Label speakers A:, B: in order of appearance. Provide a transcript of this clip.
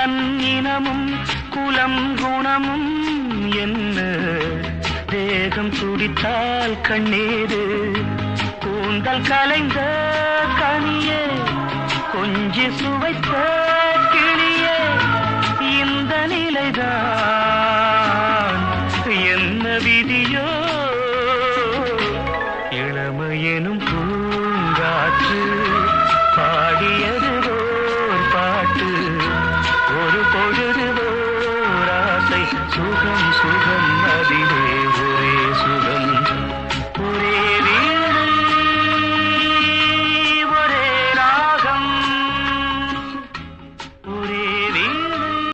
A: தன்னினமும் குலம் குணமும் என்ன தேகம் துடித்தால் கண்ணீரு கூந்தல் கலைந்த கனியே கொஞ்சி சுவைத்த கிளியே இந்த நிலைதான் என்ன விதியோ இளமையெனும் பூங்காற்று பாடியது ஓர் பாட்டு ஒரு பொழுது ஓர் ஆசை சுகம் சுகம் அதிலே